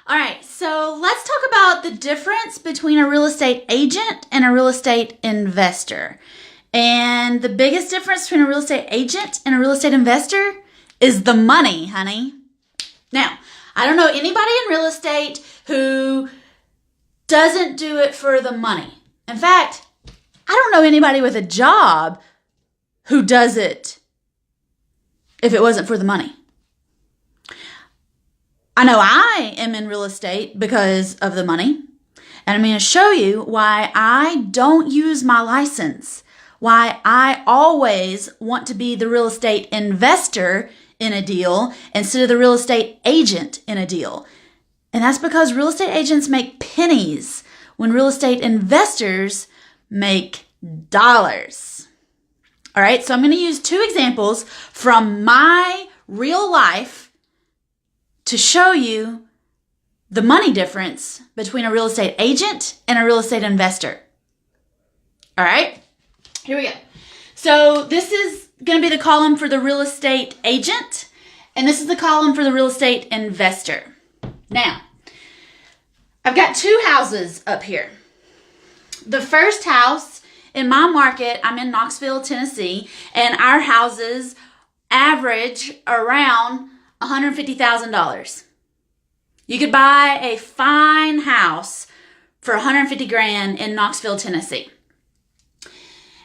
All right, so let's talk about the difference between a real estate agent and a real estate investor. And the biggest difference between a real estate agent and a real estate investor is the money, honey. Now, I don't know anybody in real estate who doesn't do it for the money. In fact, I don't know anybody with a job who does it if it wasn't for the money. I know I am in real estate because of the money, and I'm going to show you why I don't use my license, why I always want to be the real estate investor in a deal instead of the real estate agent in a deal. And that's because real estate agents make pennies when real estate investors make dollars. All right, so I'm going to use two examples from my real life to show you the money difference between a real estate agent and a real estate investor. All right, here we go. So this is going to be the column for the real estate agent, and this is the column for the real estate investor. Now, I've got two houses up here. The first house in my market, I'm in Knoxville, Tennessee, and our houses average around $150,000. You could buy a fine house for $150,000 in Knoxville, Tennessee.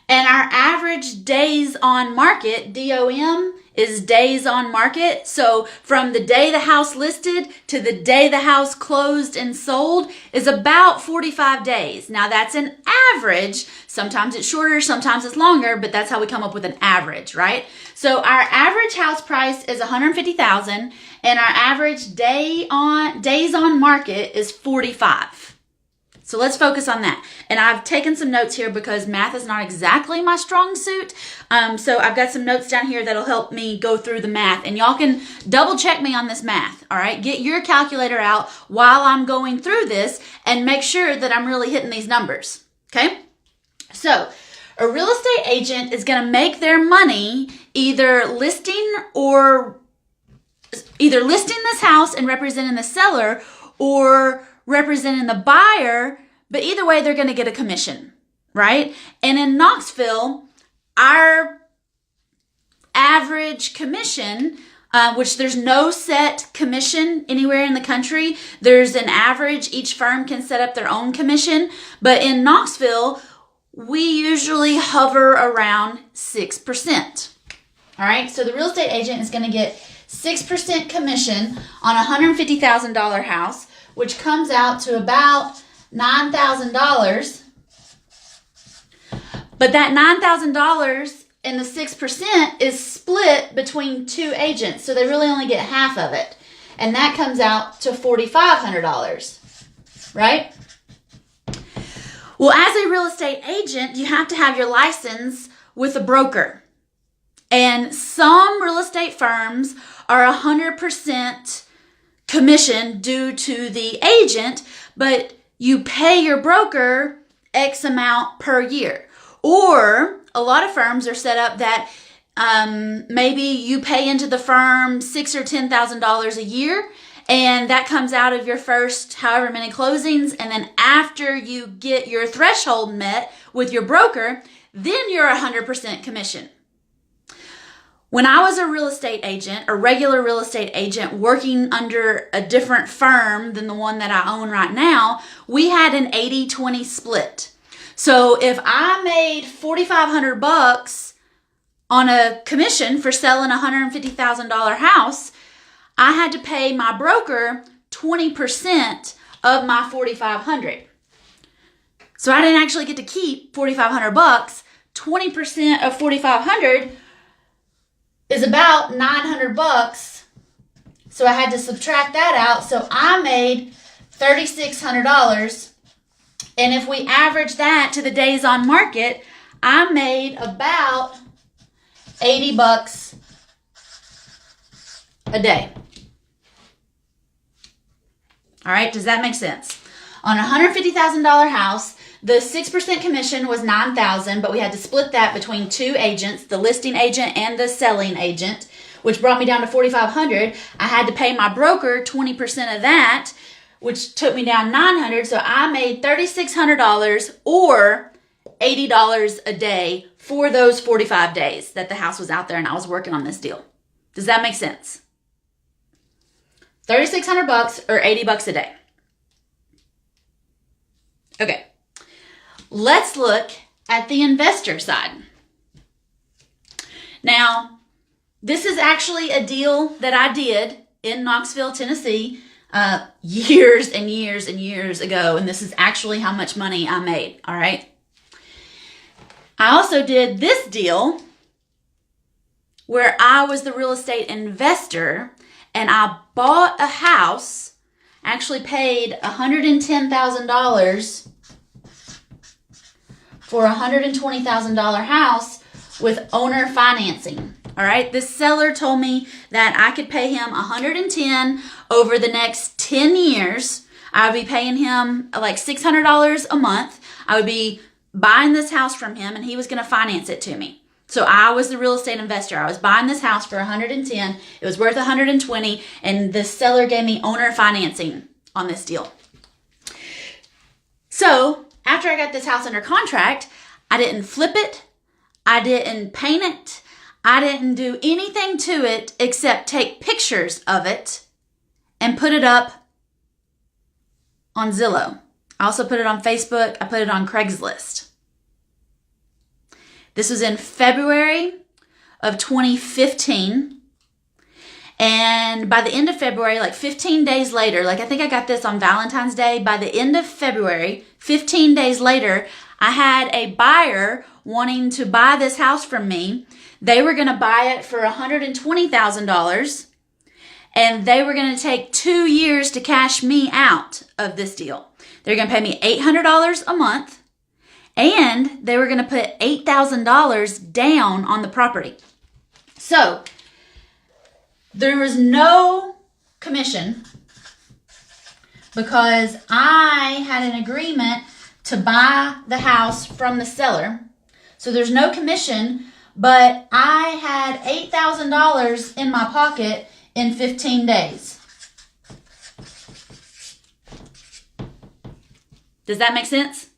And our average days on market, DOM, is days on market. So from the day the house listed to the day the house closed and sold is about 45 days. Now that's an average. Sometimes it's shorter, sometimes it's longer, but that's how we come up with an average, right? So our average house price is $150,000 and our average days on market is 45. So let's focus on that. And I've taken some notes here because math is not exactly my strong suit. So I've got some notes down here that'll help me go through the math. And y'all can double check me on this math, all right? Get your calculator out while I'm going through this and make sure that I'm really hitting these numbers, okay? So a real estate agent is going to make their money either listing this house and representing the seller or representing the buyer, but either way, they're going to get a commission, right? And in Knoxville, our average commission, which there's no set commission anywhere in the country, there's an average. Each firm can set up their own commission, but in Knoxville, we usually hover around 6%. All right, so the real estate agent is going to get 6% commission on a $150,000 house, which comes out to about $9,000. But that $9,000 and the 6% is split between two agents, so they really only get half of it. And that comes out to $4,500, right? Well, as a real estate agent, you have to have your license with a broker. And some real estate firms are 100% commission due to the agent, but you pay your broker X amount per year. Or a lot of firms are set up that maybe you pay into the firm $6,000 or $10,000 a year, and that comes out of your first however many closings. And then after you get your threshold met with your broker, then you're 100% commission. When I was a real estate agent, a regular real estate agent working under a different firm than the one that I own right now, we had an 80-20 split. So if I made $4,500 on a commission for selling a $150,000 house, I had to pay my broker 20% of my $4,500. So I didn't actually get to keep $4,500. 20% of $4,500 is about $900. So I had to subtract that out. So I made $3,600. And if we average that to the days on market, I made about $80 a day. All right, does that make sense? On a $150,000 house, the 6% commission was $9,000, but we had to split that between two agents, the listing agent and the selling agent, which brought me down to $4,500. I had to pay my broker 20% of that, which took me down $900. So I made $3,600 or $80 a day for those 45 days that the house was out there and I was working on this deal. Does that make sense? $3,600 or $80 a day. Okay. Let's look at the investor side. Now, this is actually a deal that I did in Knoxville, Tennessee, years and years and years ago. And this is actually how much money I made. All right. I also did this deal where I was the real estate investor and I bought a house, actually paid $110,000 for a $120,000 house with owner financing. All right. This seller told me that I could pay him $110 over the next 10 years. I would be paying him like $600 a month. I would be buying this house from him and he was going to finance it to me. So I was the real estate investor. I was buying this house for $110. It was worth $120, and the seller gave me owner financing on this deal. So after I got this house under contract, I didn't flip it. I didn't paint it. I didn't do anything to it except take pictures of it and put it up on Zillow. I also put it on Facebook. I put it on Craigslist. This was in February of 2015. And by the end of February, like 15 days later, like I think I got this on Valentine's Day. By the end of February, 15 days later, I had a buyer wanting to buy this house from me. They were going to buy it for $120,000. And they were going to take 2 years to cash me out of this deal. They're going to pay me $800 a month. And they were going to put $8,000 down on the property. So there was no commission because I had an agreement to buy the house from the seller. So there's no commission, but I had $8,000 in my pocket in 15 days. Does that make sense?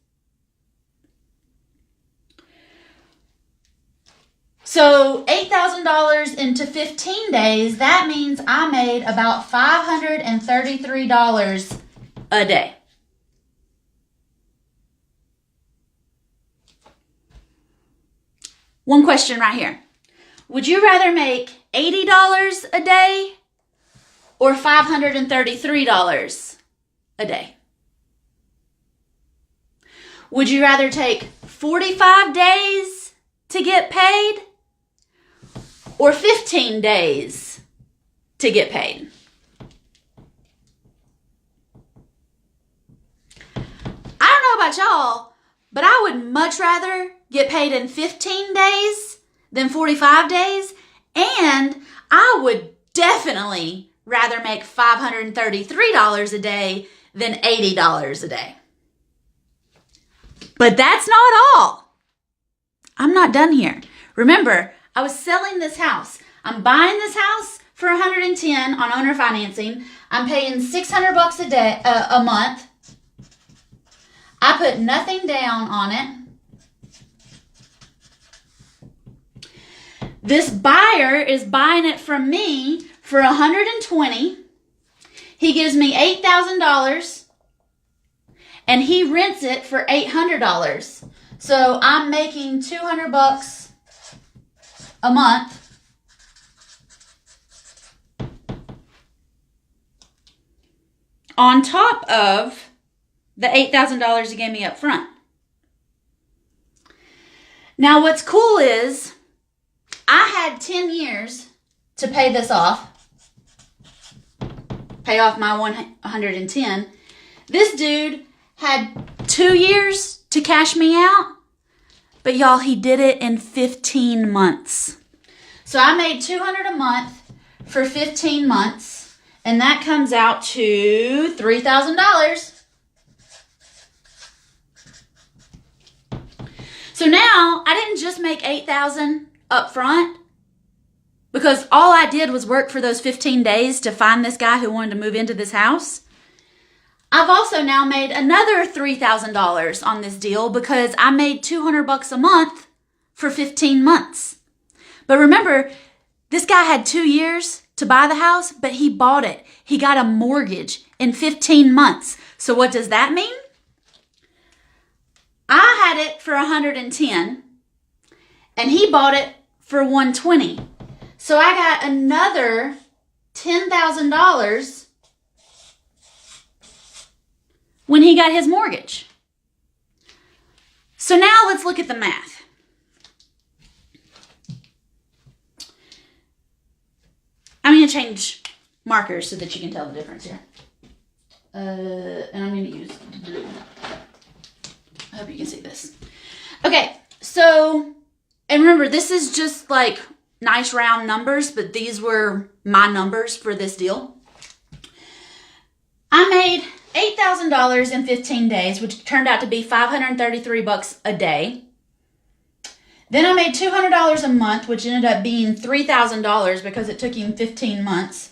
So $8,000 into 15 days, that means I made about $533 a day. One question right here. Would you rather make $80 a day or $533 a day? Would you rather take 45 days to get paid or 15 days to get paid? I don't know about y'all, but I would much rather get paid in 15 days than 45 days. And I would definitely rather make $533 a day than $80 a day. But that's not all. I'm not done here. Remember, I was selling this house. I'm buying this house for $110 on owner financing. I'm paying $600 a day, a month. I put nothing down on it. This buyer is buying it from me for $120. He gives me $8,000 and he rents it for $800. So I'm making $200 a month. On top of the $8,000 he gave me up front. Now what's cool is I had 10 years to pay this off. Pay off my 110. This dude had 2 years to cash me out. But y'all, he did it in 15 months. So I made $200 a month for 15 months. And that comes out to $3,000. So now I didn't just make $8,000 up front because all I did was work for those 15 days to find this guy who wanted to move into this house. I've also now made another $3,000 on this deal because I made $200 a month for 15 months. But remember, this guy had 2 years to buy the house, but he bought it. He got a mortgage in 15 months. So what does that mean? I had it for 110 and he bought it for 120. So I got another $10,000 when he got his mortgage. So now let's look at the math. I'm going to change markers so that you can tell the difference here. And I'm going to use blue. I hope you can see this. Okay, so, and remember, this is just like nice round numbers, but these were my numbers for this deal. I made $8,000 in 15 days, which turned out to be $533 a day. Then I made $200 a month, which ended up being $3,000 because it took him 15 months.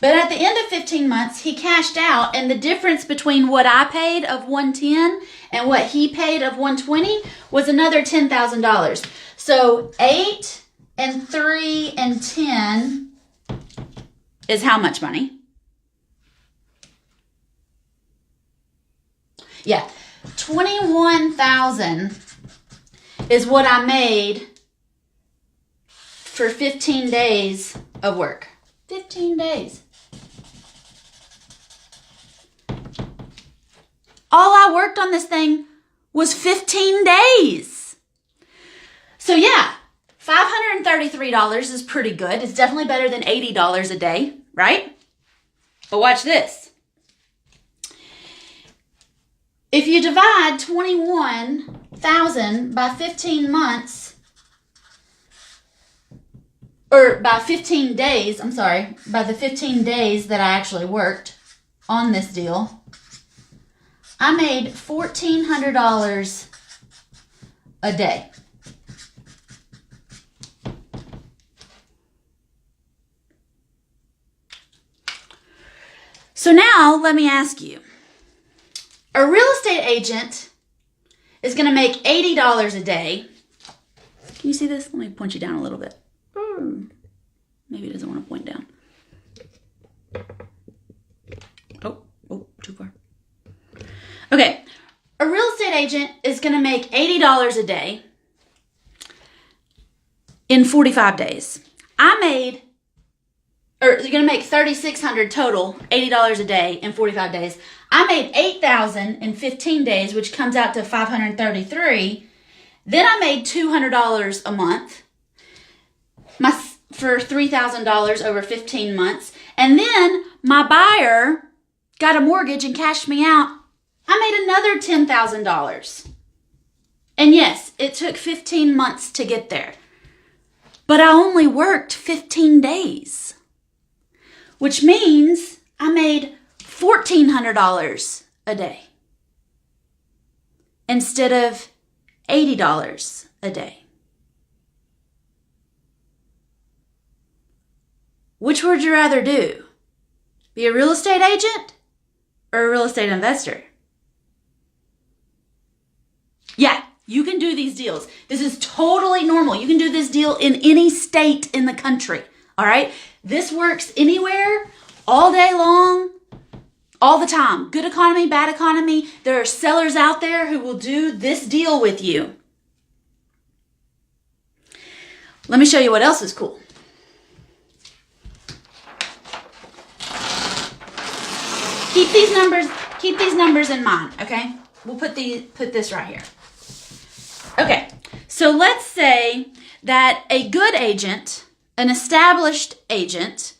But at the end of 15 months, he cashed out, and the difference between what I paid of $110 and what he paid of $120 was another $10,000. So 8 and 3 and 10 is how much money? Yeah, $21,000 is what I made for 15 days of work. 15 days. All I worked on this thing was 15 days. So yeah, $533 is pretty good. It's definitely better than $80 a day, right? But watch this. If you divide 21,000 by 15 months, or by 15 days, by the 15 days that I actually worked on this deal, I made $1,400 a day. So now let me ask you, a real estate agent is going to make $80 a day. Can you see this? Let me point you down a little bit. Maybe it doesn't want to point down. Oh, too far. Okay, a real estate agent is going to make $80 a day in 45 days. You're going to make $3,600 total, $80 a day in 45 days. I made $8,000 in 15 days, which comes out to $533. Then I made $200 a month for $3,000 over 15 months. And then my buyer got a mortgage and cashed me out. I made another $10,000. And yes, it took 15 months to get there. But I only worked 15 days, which means I made $1,400 a day instead of $80 a day. Which would you rather do? Be a real estate agent or a real estate investor? Yeah, you can do these deals. This is totally normal. You can do this deal in any state in the country. All right? This works anywhere, all day long, all the time. Good economy, bad economy. There are sellers out there who will do this deal with you. Let me show you what else is cool. Keep these numbers in mind, okay? We'll put this right here. Okay, so let's say that a good agent, an established agent,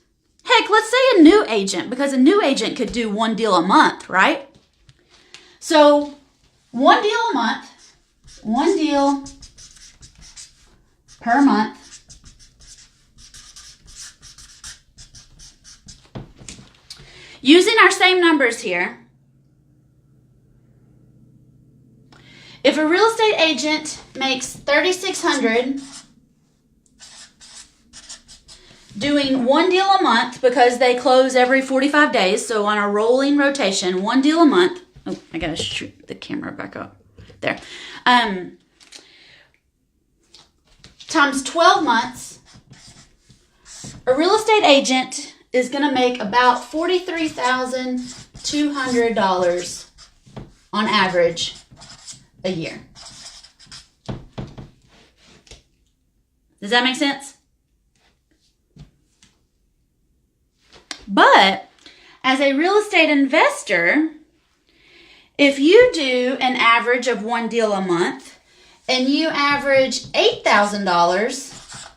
heck, let's say a new agent, because a new agent could do one deal a month, right? So, one deal a month, one deal per month. Using our same numbers here, if a real estate agent makes $3,600 doing one deal a month because they close every 45 days. So on a rolling rotation, one deal a month. Oh, I gotta shoot the camera back up. There. Times 12 months, a real estate agent is going to make about $43,200 on average a year. Does that make sense? But as a real estate investor, if you do an average of one deal a month and you average $8,000,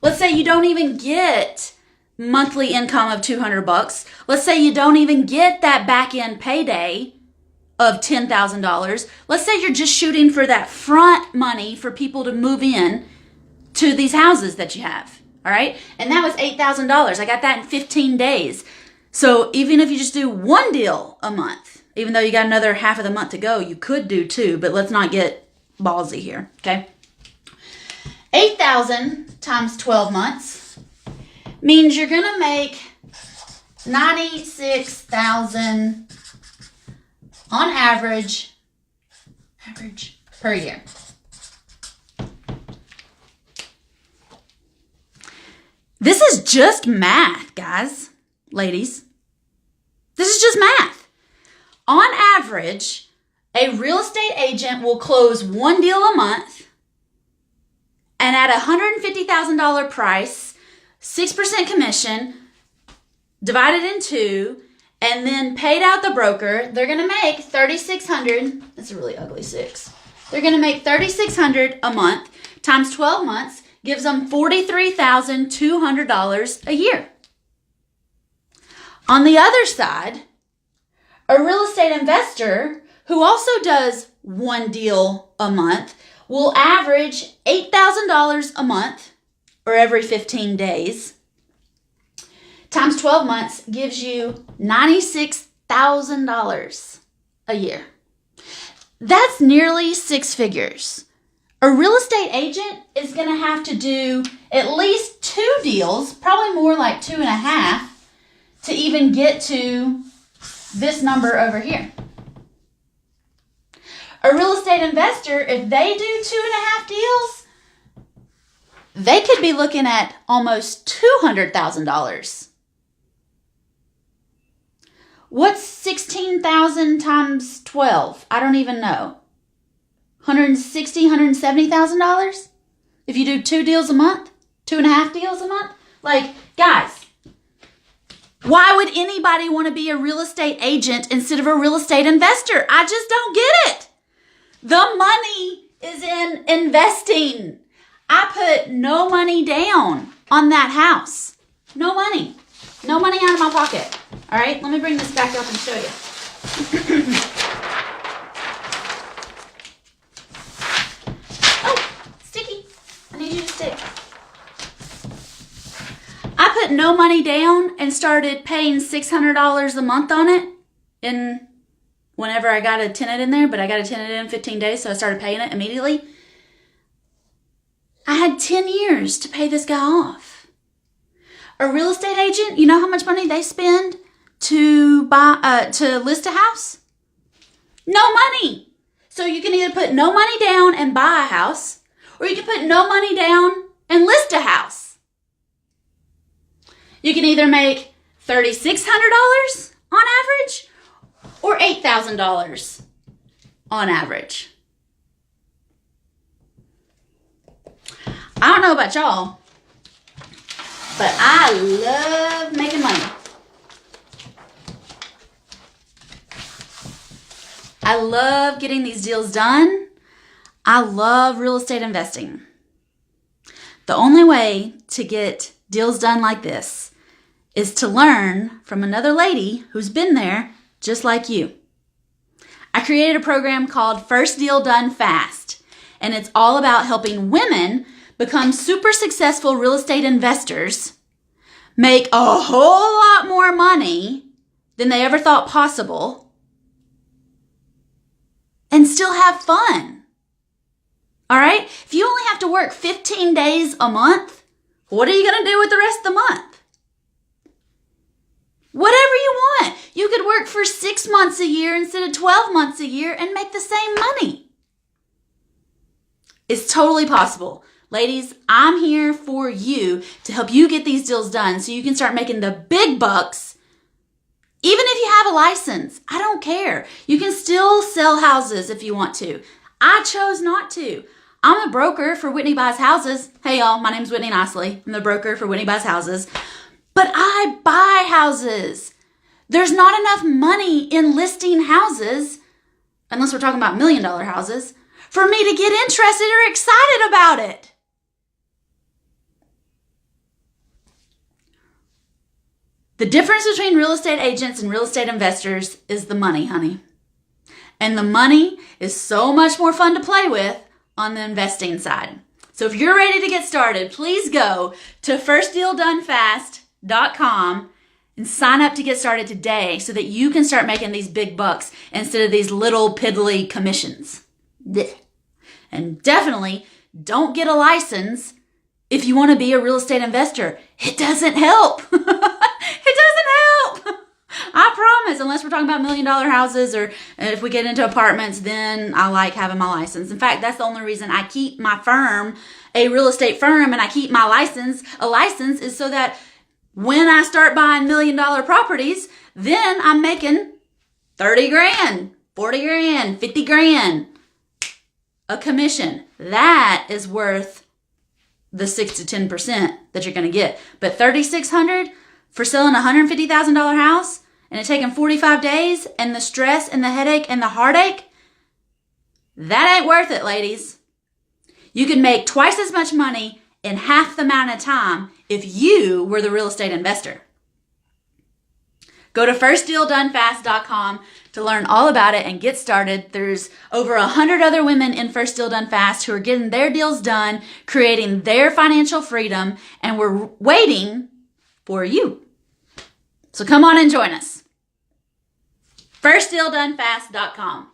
let's say you don't even get monthly income of $200. Let's say you don't even get that back end payday of $10,000. Let's say you're just shooting for that front money for people to move in to these houses that you have. All right. And that was $8,000. I got that in 15 days. So even if you just do one deal a month, even though you got another half of the month to go, you could do two, but let's not get ballsy here. Okay. 8,000 times 12 months means you're going to make $96,000 on average per year. This is just math, guys, ladies. This is just math. On average, a real estate agent will close one deal a month, and at a $150,000 price, 6% commission, divided in two, and then paid out the broker, they're going to make $3,600. That's a really ugly six. They're going to make $3,600 a month times 12 months gives them $43,200 a year. On the other side, a real estate investor who also does one deal a month will average $8,000 a month, or every 15 days, times 12 months gives you $96,000 a year. That's nearly six figures. A real estate agent is going to have to do at least two deals, probably more like 2.5, to even get to this number over here. A real estate investor, if they do 2.5 deals, they could be looking at almost $200,000. What's 16,000 times 12? I don't even know. $160,000, $170,000? If you do two deals a month, 2.5 deals a month? Like, guys, why would anybody want to be a real estate agent instead of a real estate investor? I just don't get it. The money is in investing. I put no money down on that house. No money. No money out of my pocket. All right, let me bring this back up and show you. Oh, sticky. I need you to stick. I put no money down and started paying $600 a month on it in whenever I got a tenant in there, but I got a tenant in 15 days, so I started paying it immediately. I had 10 years to pay this guy off. A real estate agent, you know how much money they spend to list a house? No money. So you can either put no money down and buy a house, or you can put no money down and list a house. You can either make $3,600 on average or $8,000 on average. I don't know about y'all, but I love making money. I love getting these deals done. I love real estate investing. The only way to get deals done like this is to learn from another lady who's been there just like you. I created a program called First Deal Done Fast, and it's all about helping women become super successful real estate investors, make a whole lot more money than they ever thought possible, and still have fun. All right? If you only have to work 15 days a month What are you going to do with the rest of the month? Whatever you want. You could work for 6 months a year instead of 12 months a year and make the same money. It's totally possible. Ladies, I'm here for you to help you get these deals done so you can start making the big bucks. Even if you have a license, I don't care. You can still sell houses if you want to. I chose not to. I'm a broker for Whitney Buys Houses. Hey y'all, my name's Whitney Nicely. I'm the broker for Whitney Buys Houses. But I buy houses. There's not enough money in listing houses, unless we're talking about $1 million houses, for me to get interested or excited about it. The difference between real estate agents and real estate investors is the money, honey. And the money is so much more fun to play with on the investing side. So if you're ready to get started, please go to firstdealdonefast.com and sign up to get started today so that you can start making these big bucks instead of these little piddly commissions. And definitely don't get a license if you want to be a real estate investor. It doesn't help. It doesn't help. I promise, unless we're talking about $1 million houses or if we get into apartments, then I like having my license. In fact, that's the only reason I keep my firm a real estate firm and I keep my license a license is so that when I start buying $1 million properties, then I'm making 30 grand, 40 grand, 50 grand a commission. That is worth the 6 to 10% that you're going to get. But $3,600 for selling a $150,000 house and it taking 45 days and the stress and the headache and the heartache, that ain't worth it, ladies. You could make twice as much money in half the amount of time if you were the real estate investor. Go to firstdealdonefast.com to learn all about it and get started. There's over 100 other women in First Deal Done Fast who are getting their deals done, creating their financial freedom, and we're waiting for you. So come on and join us. firstdealdonefast.com.